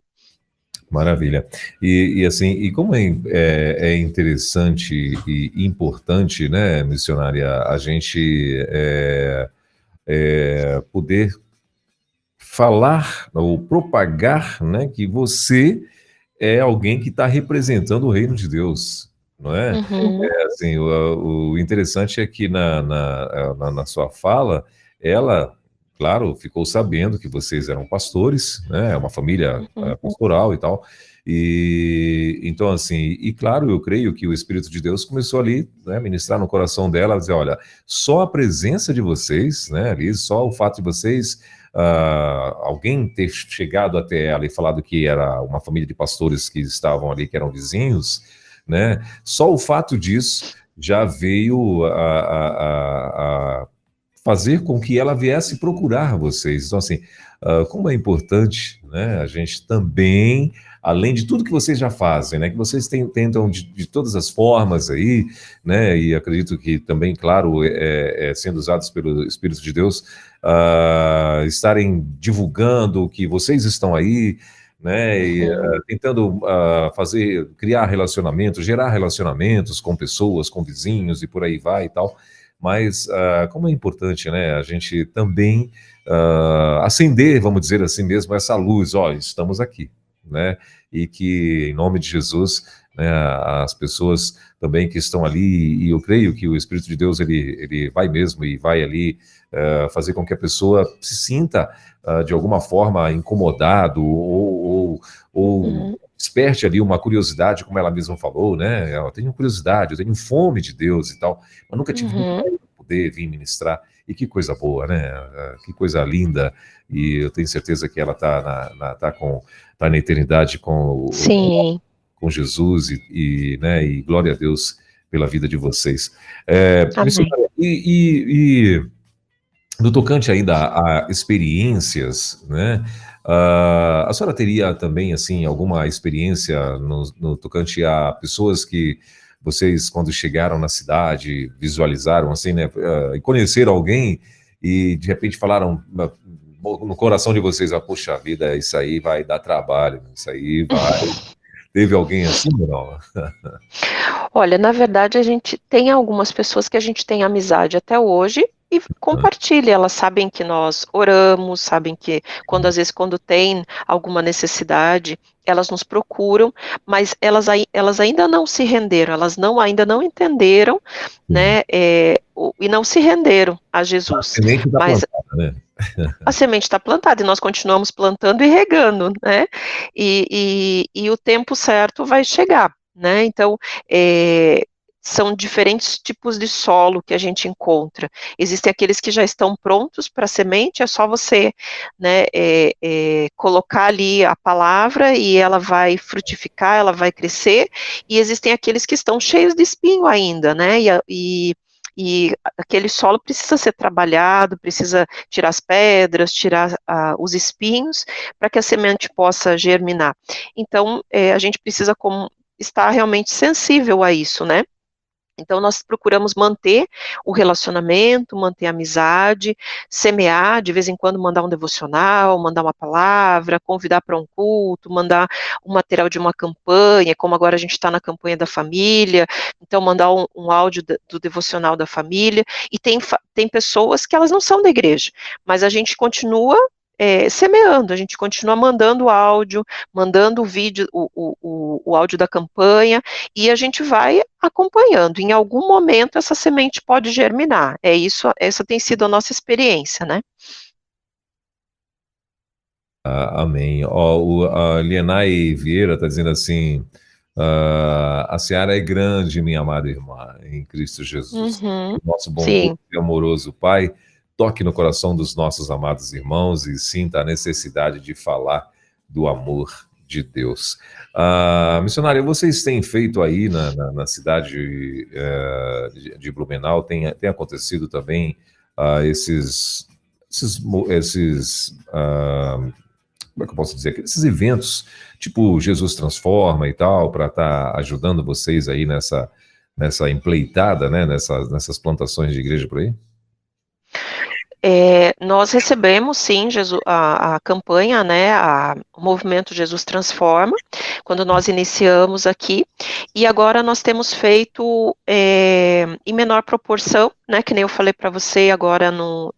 Maravilha. E assim, e como é interessante e importante, né, missionária, a gente poder falar ou propagar, né, que você é alguém que está representando o reino de Deus, não é? Uhum, Assim, o interessante é que na sua fala, ela, claro, ficou sabendo que vocês eram pastores, né, uma família uhum, pastoral e tal, e então assim, e claro, eu creio que o Espírito de Deus começou ali, né, ministrar no coração dela, dizer, olha, só a presença de vocês, né, ali, só o fato de vocês alguém ter chegado até ela e falado que era uma família de pastores que estavam ali, que eram vizinhos, né? Só o fato disso já veio a fazer com que ela viesse procurar vocês. Então, assim, como é importante, né, a gente também, além de tudo que vocês já fazem, né, que vocês tentam de todas as formas aí, né, e acredito que também, claro, sendo usados pelo Espírito de Deus, estarem divulgando que vocês estão aí, né, e tentando criar relacionamentos, gerar relacionamentos com pessoas, com vizinhos e por aí vai e tal. Mas como é importante, né, a gente também acender, vamos dizer assim mesmo, essa luz, ó, estamos aqui, né, e que em nome de Jesus, né, as pessoas também que estão ali, e eu creio que o Espírito de Deus, ele vai mesmo e vai ali fazer com que a pessoa se sinta de alguma forma incomodado ou desperte ali uma curiosidade, como ela mesma falou, né? Eu tenho curiosidade, eu tenho fome de Deus e tal, mas nunca tive uhum. muito poder vir ministrar. E que coisa boa, né? Que coisa linda. E eu tenho certeza que ela está tá na eternidade Sim, com Jesus né? E glória a Deus pela vida de vocês. amém. Missionária, e no tocante ainda a experiências, né? A senhora teria também, assim, alguma experiência no tocante a pessoas que vocês, quando chegaram na cidade, visualizaram, assim, né? E conheceram alguém e, de repente, falaram no coração de vocês, poxa vida, isso aí vai dar trabalho, isso aí vai... Teve alguém assim ou não? Olha, na verdade, a gente tem algumas pessoas que a gente tem amizade até hoje, e compartilhe. Elas sabem que nós oramos, sabem que às vezes quando tem alguma necessidade, elas nos procuram, mas elas ainda não se renderam, ainda não entenderam, Sim. né, e não se renderam a A Jesus. semente está Mas plantada, né? a semente está plantada e nós continuamos plantando e regando, né? E o tempo certo vai chegar, né? Então, são diferentes tipos de solo que a gente encontra. Existem aqueles que já estão prontos para a semente, é só você, né, colocar ali a palavra e ela vai frutificar, ela vai crescer. E existem aqueles que estão cheios de espinho ainda, né? E aquele solo precisa ser trabalhado, precisa tirar as pedras, tirar os espinhos, para que a semente possa germinar. Então, a gente precisa estar realmente sensível a isso, né? Então, nós procuramos manter o relacionamento, manter a amizade, semear, de vez em quando mandar um devocional, mandar uma palavra, convidar para um culto, mandar um material de uma campanha, como agora a gente está na campanha da família, então mandar um áudio do devocional da família. E tem pessoas que elas não são da igreja, mas a gente continua semeando, a gente continua mandando áudio, mandando o vídeo, o áudio da campanha, e a gente vai acompanhando. Em algum momento essa semente pode germinar. Essa tem sido a nossa experiência, né? Amém. A Lienay Vieira está dizendo assim: a seara é grande, minha amada irmã, em Cristo Jesus. Uhum, O nosso bondoso sim. e amoroso Pai toque no coração dos nossos amados irmãos e sinta a necessidade de falar do amor de Deus. Missionária, vocês têm feito aí na cidade de Blumenau, tem acontecido também como é que eu posso dizer? Esses eventos, tipo Jesus Transforma e tal, para estar ajudando vocês aí nessa empleitada, né? Nessas plantações de igreja por aí? Nós recebemos, sim, a campanha, né, o movimento Jesus Transforma, quando nós iniciamos aqui, e agora nós temos feito em menor proporção, né, que nem eu falei para você agora no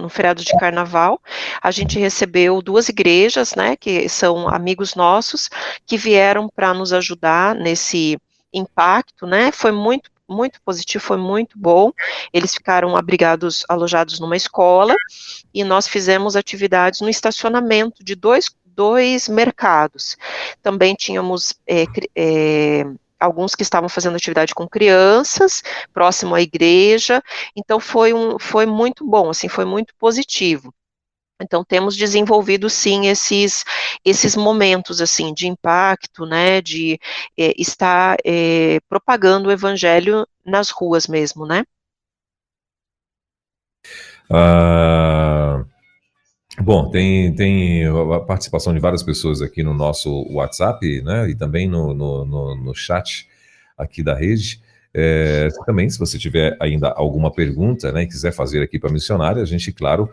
feriado de carnaval, a gente recebeu 2 igrejas, né, que são amigos nossos, que vieram para nos ajudar nesse impacto, né, foi muito positivo, foi muito bom. Eles ficaram alojados numa escola, e nós fizemos atividades no estacionamento de dois mercados. Também tínhamos alguns que estavam fazendo atividade com crianças, próximo à igreja, então foi muito bom, assim, foi muito positivo. Então, temos desenvolvido, sim, esses momentos, assim, de impacto, né, de estar propagando o evangelho nas ruas mesmo, né? Ah, bom, tem a participação de várias pessoas aqui no nosso WhatsApp, né? E também no chat aqui da rede. Também, se você tiver ainda alguma pergunta, né, e quiser fazer aqui para a missionária, a gente, claro,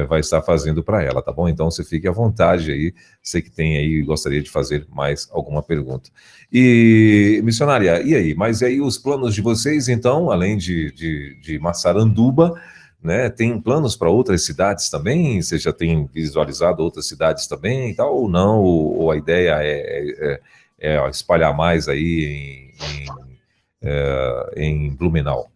vai estar fazendo para ela, tá bom? Então, você fique à vontade aí, você que tem aí, gostaria de fazer mais alguma pergunta. E, missionária, e aí? Mas e aí os planos de vocês, então, além de Massaranduba, né? Tem planos para outras cidades também? Você já tem visualizado outras cidades também e tal, ou não? Ou a ideia é espalhar mais aí em Blumenau?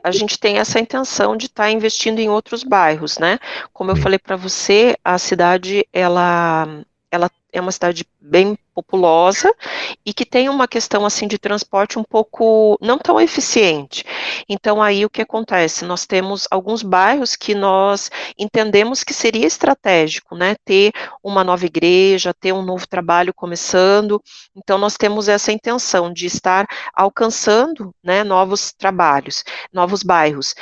A gente tem essa intenção de estar investindo em outros bairros, né? Como eu Sim. falei para você, a cidade, ela é uma cidade bem populosa e que tem uma questão, assim, de transporte um pouco não tão eficiente. Então, aí, o que acontece? Nós temos alguns bairros que nós entendemos que seria estratégico, né? Ter uma nova igreja, ter um novo trabalho começando. Então, nós temos essa intenção de estar alcançando, né, novos trabalhos, novos bairros.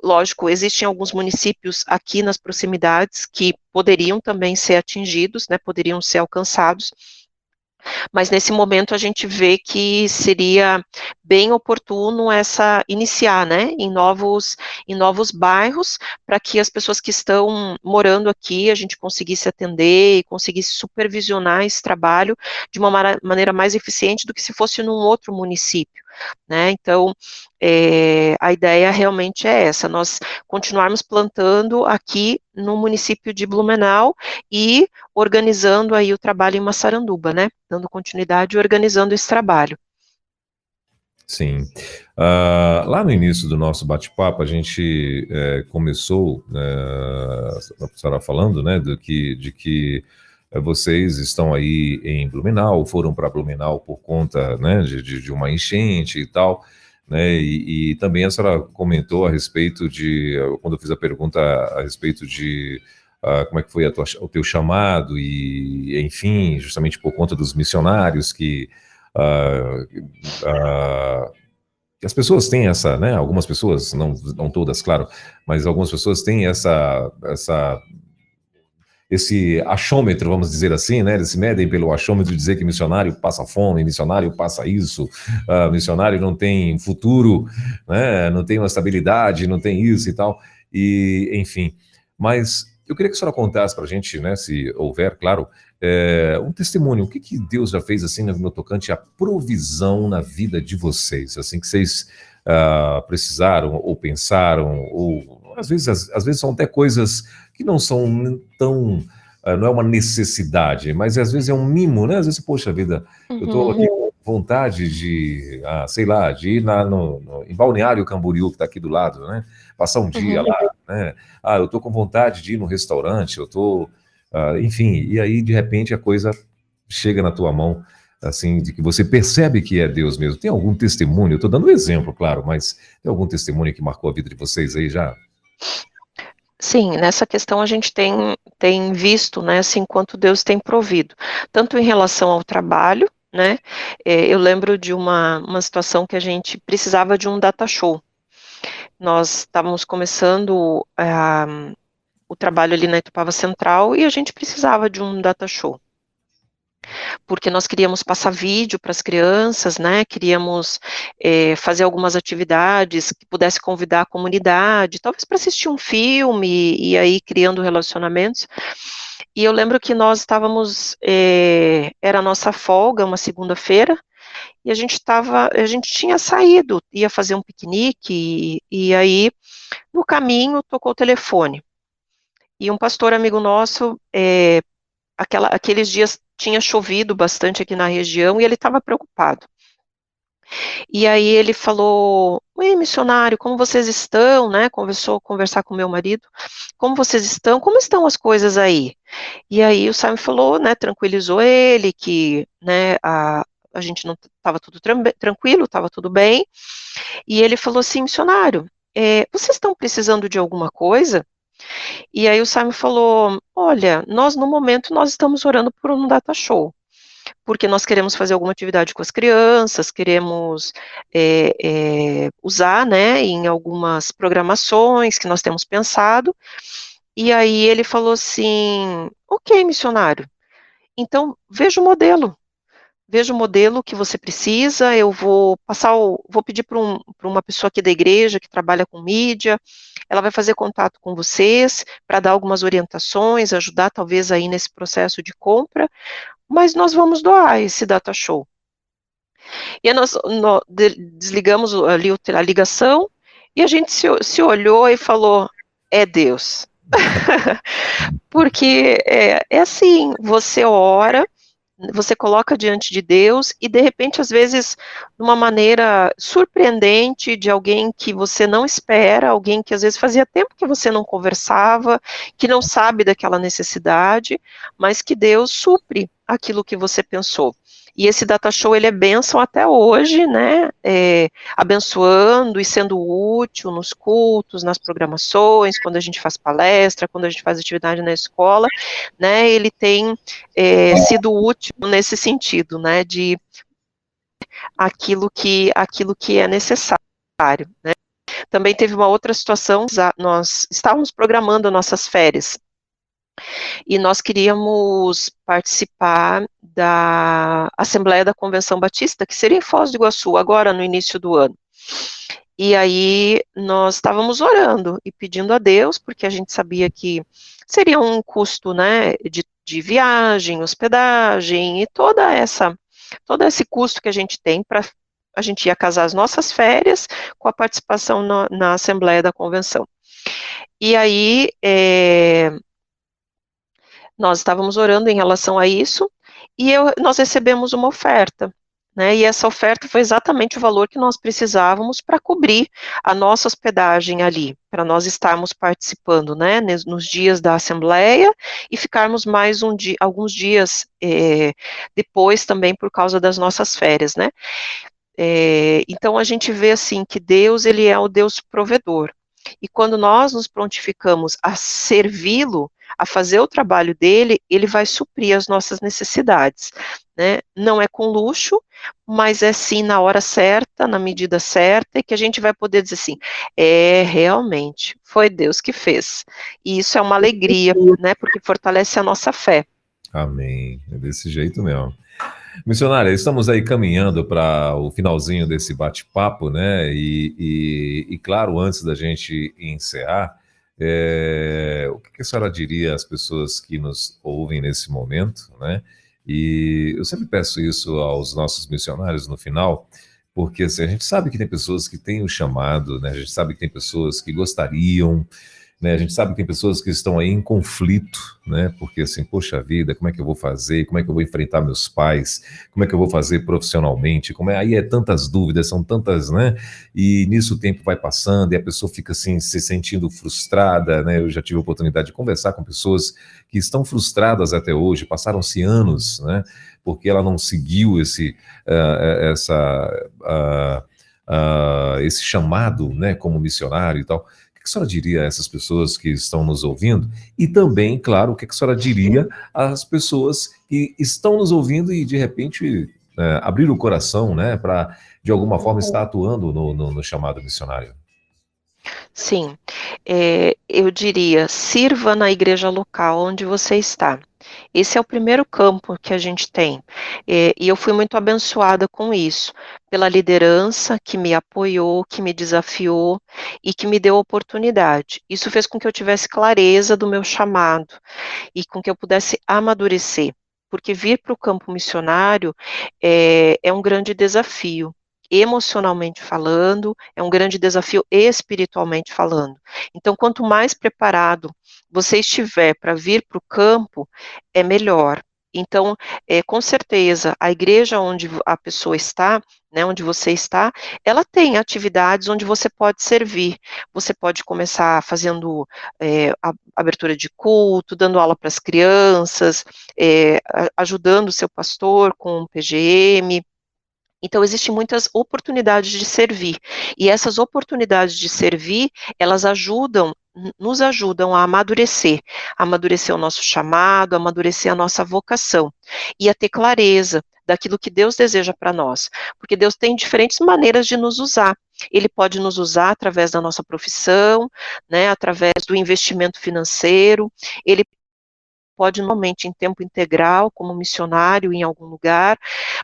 Lógico, existem alguns municípios aqui nas proximidades que poderiam também ser atingidos, né, poderiam ser alcançados, mas nesse momento a gente vê que seria bem oportuno iniciar, né, em novos bairros, para que as pessoas que estão morando aqui, a gente conseguisse atender e conseguisse supervisionar esse trabalho de uma maneira mais eficiente do que se fosse num outro município. né? Então, a ideia realmente é essa, nós continuarmos plantando aqui no município de Blumenau e organizando aí o trabalho em Massaranduba, né? Dando continuidade e organizando esse trabalho. Sim. Lá no início do nosso bate-papo, a gente começou, a senhora falando, né, de que vocês estão aí em Blumenau, foram para Blumenau por conta, né, de uma enchente e tal, né, e também a senhora comentou a respeito de, quando eu fiz a pergunta a respeito de como é que foi o teu chamado, e enfim, justamente por conta dos missionários que ah, ah, as pessoas têm essa, né? Algumas pessoas, não todas, claro, mas algumas pessoas têm esse achômetro, vamos dizer assim, né? Eles se medem pelo achômetro de dizer que missionário passa fome, missionário passa isso, missionário não tem futuro, né? Não tem uma estabilidade, não tem isso e tal, e enfim. Mas eu queria que a senhora contasse para a gente, né? Se houver, claro, um testemunho, o que Deus já fez assim no tocante à provisão na vida de vocês, assim que vocês precisaram ou pensaram, ou às vezes são até coisas que não são tão, não é uma necessidade, mas às vezes é um mimo, né? Às vezes, poxa vida, eu estou aqui com vontade de, sei lá, de ir em Balneário Camboriú, que está aqui do lado, né? Passar um dia lá, né? Eu estou com vontade de ir no restaurante, eu estou, enfim, e aí de repente a coisa chega na tua mão, assim, de que você percebe que é Deus mesmo. Tem algum testemunho? Eu estou dando um exemplo, claro, mas tem algum testemunho que marcou a vida de vocês aí já? Sim, nessa questão a gente tem visto, né, assim, quanto Deus tem provido, tanto em relação ao trabalho, né, eu lembro de uma situação que a gente precisava de um data show. Nós estávamos começando o trabalho ali na Itupava Central e a gente precisava de um data show, porque nós queríamos passar vídeo para as crianças, né, queríamos fazer algumas atividades que pudesse convidar a comunidade, talvez para assistir um filme e aí criando relacionamentos. E eu lembro que nós estávamos, era a nossa folga, uma segunda-feira, e a gente tinha saído, ia fazer um piquenique, e aí, no caminho, tocou o telefone. E um pastor amigo nosso, aqueles dias tinha chovido bastante aqui na região e ele estava preocupado. E aí ele falou: "Oi, missionário, como vocês estão?", né? Começou a conversar com meu marido. "Como vocês estão? Como estão as coisas aí?". E aí o Simon falou, né, tranquilizou ele que, né, a gente não estava tudo tranquilo, estava tudo bem. E ele falou assim: "Missionário, vocês estão precisando de alguma coisa?". E aí o Simon falou: "Olha, nós no momento nós estamos orando por um data show, porque nós queremos fazer alguma atividade com as crianças, queremos usar, né, em algumas programações que nós temos pensado". E aí ele falou assim: "Ok, missionário, então veja o modelo que você precisa, eu vou vou pedir para uma pessoa aqui da igreja que trabalha com mídia, ela vai fazer contato com vocês para dar algumas orientações, ajudar talvez aí nesse processo de compra, mas nós vamos doar esse data show". E aí desligamos ali a ligação e a gente se olhou e falou: "É Deus". Porque é assim, você ora, você coloca diante de Deus e de repente, às vezes, de uma maneira surpreendente, de alguém que você não espera, alguém que às vezes fazia tempo que você não conversava, que não sabe daquela necessidade, mas que Deus supre aquilo que você pensou. E esse data show ele é bênção até hoje, né, abençoando e sendo útil nos cultos, nas programações, quando a gente faz palestra, quando a gente faz atividade na escola, né, ele tem sido útil nesse sentido, né, de aquilo que é necessário, né. Também teve uma outra situação, nós estávamos programando nossas férias, e nós queríamos participar da Assembleia da Convenção Batista, que seria em Foz do Iguaçu, agora no início do ano. E aí nós estávamos orando e pedindo a Deus, porque a gente sabia que seria um custo, né, de viagem, hospedagem e todo esse custo que a gente tem para a gente ia casar as nossas férias com a participação na Assembleia da Convenção. E aí, nós estávamos orando em relação a isso, e nós recebemos uma oferta, né, e essa oferta foi exatamente o valor que nós precisávamos para cobrir a nossa hospedagem ali, para nós estarmos participando, né, nos dias da Assembleia, e ficarmos mais alguns dias depois também por causa das nossas férias, né. Então a gente vê assim que Deus, ele é o Deus provedor, e quando nós nos prontificamos a servi-lo, a fazer o trabalho dele, ele vai suprir as nossas necessidades, né? Não é com luxo, mas é sim na hora certa, na medida certa, e que a gente vai poder dizer assim, realmente, foi Deus que fez. E isso é uma alegria, né? Porque fortalece a nossa fé. Amém. É desse jeito mesmo. Missionária, estamos aí caminhando para o finalzinho desse bate-papo, né? E claro, antes da gente encerrar, o que a senhora diria às pessoas que nos ouvem nesse momento, né? E eu sempre peço isso aos nossos missionários no final, porque assim, a gente sabe que tem pessoas que têm o chamado, né? A gente sabe que tem pessoas que gostariam, né? A gente sabe que tem pessoas que estão aí em conflito, né? Porque assim, poxa vida, como é que eu vou fazer? Como é que eu vou enfrentar meus pais? Como é que eu vou fazer profissionalmente? Aí é tantas dúvidas, são tantas, né? E nisso o tempo vai passando e a pessoa fica assim se sentindo frustrada, né? Eu já tive a oportunidade de conversar com pessoas que estão frustradas até hoje, passaram-se anos, né? Porque ela não seguiu esse chamado, né? Como missionário e tal. O que a senhora diria a essas pessoas que estão nos ouvindo? E também, claro, o que a senhora diria às pessoas que estão nos ouvindo e, de repente, abrir o coração, né, para, de alguma forma, estar atuando no chamado missionário? Sim, eu diria, sirva na igreja local onde você está. Esse é o primeiro campo que a gente tem, e eu fui muito abençoada com isso, pela liderança que me apoiou, que me desafiou e que me deu oportunidade. Isso fez com que eu tivesse clareza do meu chamado e com que eu pudesse amadurecer, porque vir para o campo missionário é um grande desafio. Emocionalmente falando, é um grande desafio espiritualmente falando. Então, quanto mais preparado você estiver para vir para o campo, é melhor. Então, com certeza, a igreja onde a pessoa está, né, onde você está, ela tem atividades onde você pode servir. Você pode começar fazendo a abertura de culto, dando aula para as crianças, ajudando o seu pastor com o PGM. Então, existem muitas oportunidades de servir, e essas oportunidades de servir, elas nos ajudam a amadurecer o nosso chamado, amadurecer a nossa vocação, e a ter clareza daquilo que Deus deseja para nós, porque Deus tem diferentes maneiras de nos usar. Ele pode nos usar através da nossa profissão, né, através do investimento financeiro, ele pode normalmente em tempo integral, como missionário em algum lugar,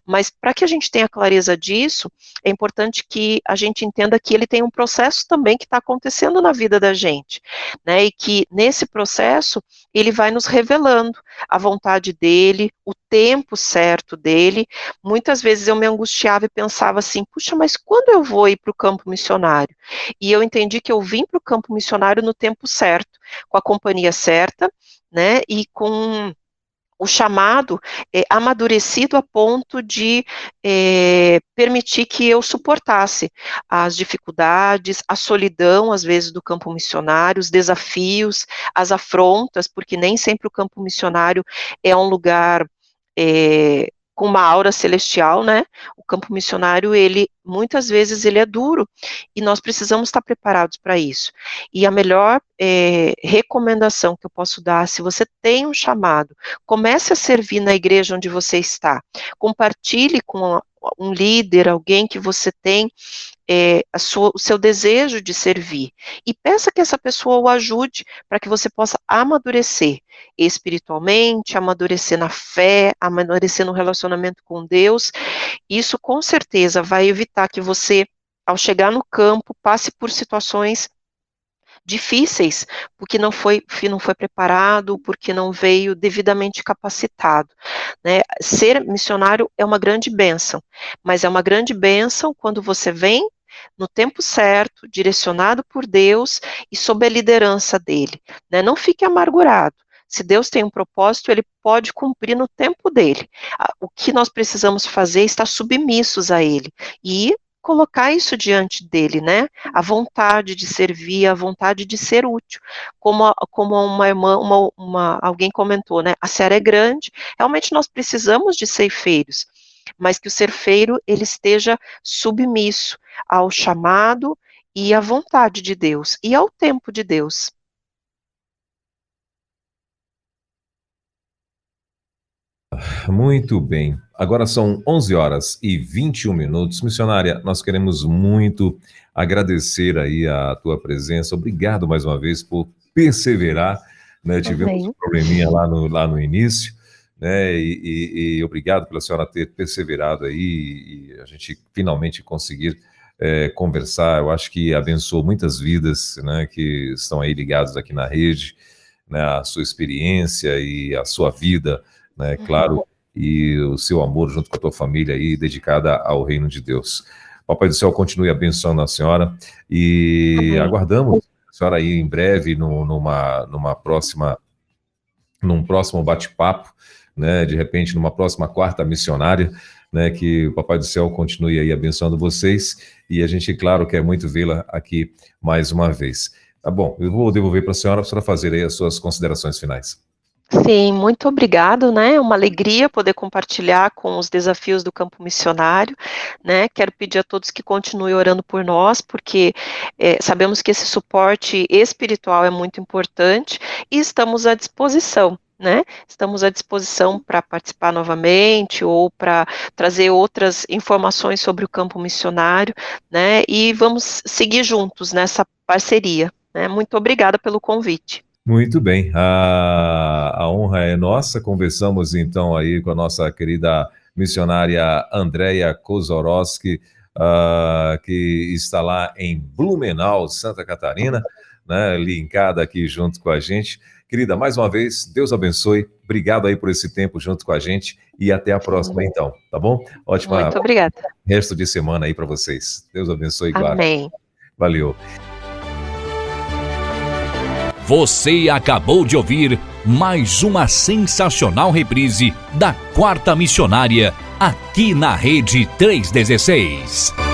mas para que a gente tenha clareza disso, é importante que a gente entenda que ele tem um processo também que está acontecendo na vida da gente, né, e que nesse processo ele vai nos revelando a vontade dele, o tempo certo dele. Muitas vezes eu me angustiava e pensava assim, puxa, mas quando eu vou ir para o campo missionário? E eu entendi que eu vim para o campo missionário no tempo certo, com a companhia certa, né, e com o chamado amadurecido a ponto de permitir que eu suportasse as dificuldades, a solidão, às vezes, do campo missionário, os desafios, as afrontas, porque nem sempre o campo missionário é um lugar com uma aura celestial, né? O campo missionário, muitas vezes, ele é duro, e nós precisamos estar preparados para isso. E a melhor recomendação que eu posso dar, se você tem um chamado, comece a servir na igreja onde você está, compartilhe com um líder, alguém que você tem o seu desejo de servir, e peça que essa pessoa o ajude para que você possa amadurecer espiritualmente, amadurecer na fé, amadurecer no relacionamento com Deus. Isso com certeza vai evitar que você, ao chegar no campo, passe por situações difíceis, porque não foi preparado, porque não veio devidamente capacitado, né? Ser missionário é uma grande bênção, mas é uma grande bênção quando você vem no tempo certo, direcionado por Deus e sob a liderança dele, né? Não fique amargurado. Se Deus tem um propósito, ele pode cumprir no tempo dele. O que nós precisamos fazer é estar submissos a ele e colocar isso diante dele, né? A vontade de servir, a vontade de ser útil. Como uma irmã, alguém comentou, né? A seara é grande, realmente nós precisamos de ceifeiros, mas que o ceifeiro ele esteja submisso ao chamado e à vontade de Deus e ao tempo de Deus. Muito bem. Agora são 11 horas e 21 minutos. Missionária, nós queremos muito agradecer aí a tua presença. Obrigado mais uma vez por perseverar, né? Tivemos um probleminha lá no início, né? E obrigado pela senhora ter perseverado aí e a gente finalmente conseguir conversar. Eu acho que abençoou muitas vidas, né? Que estão aí ligados aqui na rede, né? A sua experiência e a sua vida, né, claro, e o seu amor junto com a tua família aí, dedicada ao reino de Deus. Papai do Céu continue abençoando a senhora e aguardamos a senhora aí em breve num próximo bate-papo, né, de repente numa próxima quarta missionária, né, que o Papai do Céu continue aí abençoando vocês e a gente, claro, quer muito vê-la aqui mais uma vez. Tá bom, eu vou devolver para a senhora fazer aí as suas considerações finais. Sim, muito obrigado, né? É uma alegria poder compartilhar com os desafios do campo missionário, né? Quero pedir a todos que continuem orando por nós, porque sabemos que esse suporte espiritual é muito importante e estamos à disposição, né? Estamos à disposição para participar novamente ou para trazer outras informações sobre o campo missionário, né? E vamos seguir juntos nessa parceria, né? Muito obrigada pelo convite. Muito bem, a honra é nossa. Conversamos então aí com a nossa querida missionária Andréia Kozorowski, que está lá em Blumenau, Santa Catarina, né, linkada aqui junto com a gente. Querida, mais uma vez, Deus abençoe, obrigado aí por esse tempo junto com a gente e até a próxima então, tá bom? Muito obrigada. Resto de semana aí para vocês. Deus abençoe, claro. Amém. Valeu. Você acabou de ouvir mais uma sensacional reprise da Quarta Missionária, aqui na Rede 316.